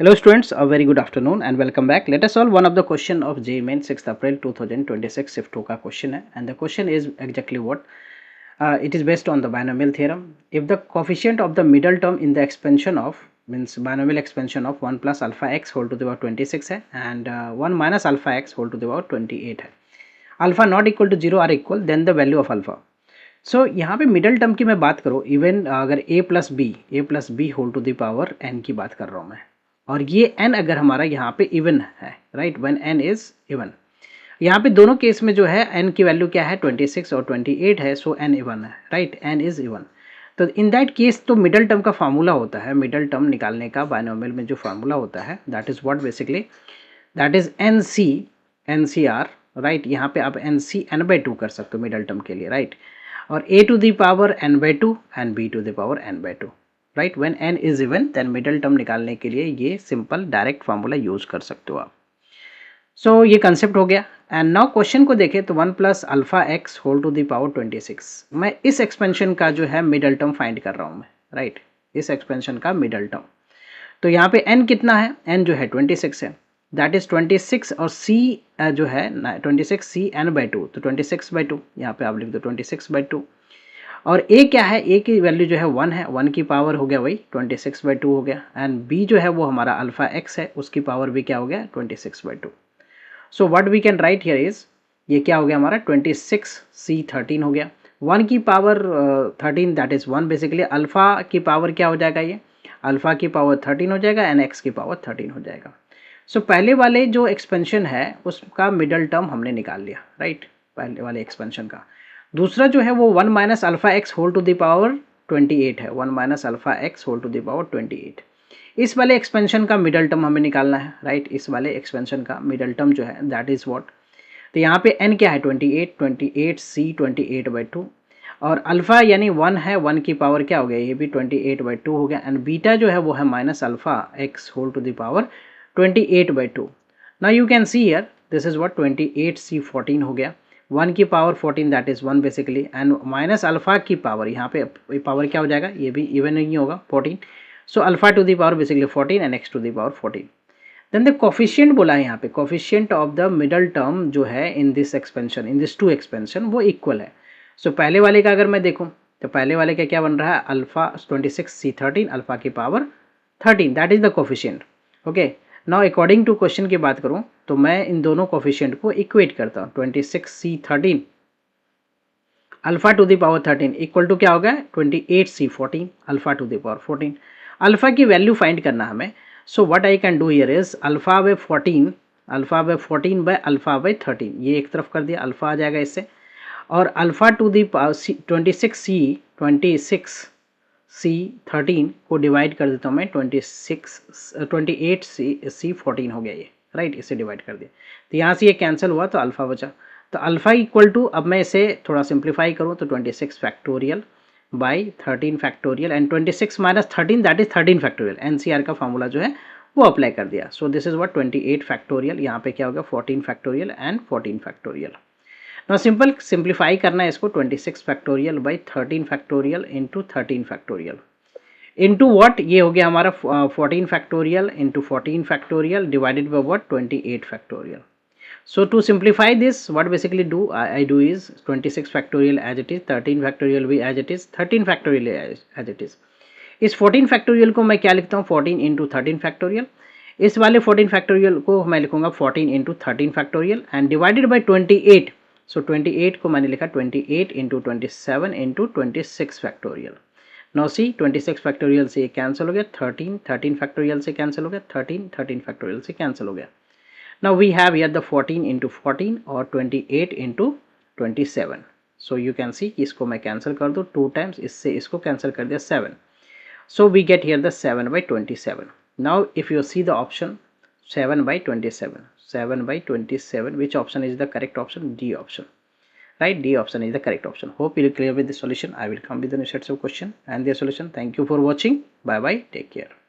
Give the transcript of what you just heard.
Hello students, a very good afternoon and welcome back. Let us solve one of the question of JEE Main 6th April 2026 shift 2 का question है and the question is exactly what? It is based on the binomial theorem. If the coefficient of the middle term in the expansion of means binomial expansion of 1 plus alpha x whole to the power 26 है and 1 minus alpha x whole to the power 28 है. Alpha not equal to 0 are equal then the value of alpha. सो यहाँ पे middle term की मैं बात करूँ even अगर a plus B whole to the power n की बात कर रहा हूँ मैं और ये n अगर हमारा यहाँ पे इवन है right when n is even यहाँ पे दोनों केस में जो है n की वैल्यू क्या है 26 और 28 है सो n इवन है राइट n इज इवन तो इन दैट केस तो मिडल टर्म का फार्मूला होता है मिडल टर्म निकालने का बायनोमियल में जो फार्मूला होता है that is what basically that is NCR right यहाँ पे आप NC n/2 कर सकते हो मिडल टर्म के लिए राइट और a to the power n/2 and b to the power n/2 right when n is even then middle term निकालने के लिए ये सिंपल डायरेक्ट फार्मूला यूज कर सकते हो आप सो ये कंसेप्ट हो गया एंड नाउ क्वेश्चन को देखें तो 1 plus alpha X whole to the power 26 मैं इस एक्सपेंशन का जो है मिडल टर्म फाइंड कर रहा हूँ मैं राइट इस एक्सपेंशन का मिडल टर्म तो यहाँ पे n कितना है n जो है 26 है दैट इज 26 और c जो है 26 c n/2 तो 26/2 यहाँ पे आप लिख दो 26/2 और a क्या है a की वैल्यू जो है 1 है 1 की पावर हो गया वही 26/2 हो गया एंड b जो है वो हमारा अल्फा x है उसकी पावर भी क्या हो गया 26/2 so what we can write here is ये क्या हो गया हमारा 26c13 हो गया 1 की power 13 that is 1 basically alpha की पावर क्या हो जाएगा ये अल्फा की पावर 13 हो जाएगा एंड x की पावर 13 हो जाएगा सो पहले वाले जो एक्सपेंशन है उसका मिडल टर्म हमने निकाल लिया राइट पहले वाले एक्सपेंशन का दूसरा जो है वो 1 minus alpha X whole to the power 28 है 1 minus alpha X whole to the power 28 इस वाले एक्सपेंशन का मिडल टर्म हमें निकालना है राइट इस वाले एक्सपेंशन का मिडल टर्म जो है दैट इज व्हाट तो यहाँ पे n क्या है 28c 28/2 और अल्फा यानी 1 है 1 की पावर क्या हो गया ये भी 28/2 हो गया एंड बीटा जो है वो है minus alpha X whole to the power 28/2 now you can see here this is what 28c14 हो गया 1 की power 14 that is 1 basically and minus alpha की पावर यहाँ पे पावर क्या हो जाएगा ये भी इवन नहीं होगा 14 so alpha to the power basically 14 and X to the power 14 then the coefficient बोला है यहाँ पे coefficient of the middle term जो है in this expansion in this two expansion वो इक्वल है सो पहले वाले का अगर मैं देखूँ तो पहले वाले का क्या बन रहा है अल्फा 26c13 अल्फा की power 13 that is the coefficient okay now according to question की बात करूं तो मैं इन दोनों कोफिशिएंट को इक्वेट करता हूं 26c13 alpha to the power 13 equal to क्या होगा 28c14 alpha to the power 14 alpha की वैल्यू फाइंड करना हमें so what I can do here is alpha by 14 by alpha by 13 ये एक तरफ कर दिया अल्फा आ जाएगा इससे और alpha to the power 26c13 को डिवाइड कर देता हूँ मैं 28c14 हो गया ये राइट इसे डिवाइड कर दिया तो यहाँ से ये कैंसिल हुआ तो अल्फा बचा तो अल्फा इक्वल टू अब मैं इसे थोड़ा सिंप्लीफाई करूँ तो 26 factorial by 13 factorial and 26 minus 13 that is 13 factorial NCR का फॉर्मूला जो है वो अप्लाई कर दिया so this is what 28 factorial यहाँ पे क्या होगा 14 फैक्टोरियल एंड 14 फैक्टोरियल ना सिंपल सिंप्लीफाई करना है इसको 26 factorial by 13 factorial into 13 factorial into what ये हो गया हमारा 14 factorial into 14 factorial divided by what 28 factorial so to simplify this what basically do I do is 26 factorial as it is 13 factorial भी as it is 13 factorial as it is is 14 factorial को मैं क्या लिखता हूँ 14 into 13 factorial इस वाले 14 factorial को मैं लिखूंगा 14 into 13 factorial and divided by 28 सो 28 को मैंने लिखा 28 into 27 into 26 factorial now see 26 factorial से ये कैंसिल हो गया 13 फैक्टोरियल से कैंसिल हो गया 13 फैक्टोरियल से कैंसिल हो गया now we have here the 14 into 14 और 28 into 27 so you can see कि इसको मैं कैंसिल कर दूँ 2 टाइम्स इससे इसको कैंसिल कर दिया 7 so we get here the 7/27 now if you see the option 7/27 which option is the correct option D option right D option is the correct option hope you are clear with the solution I will come with the new sets of question and their solution thank you for watching bye bye take care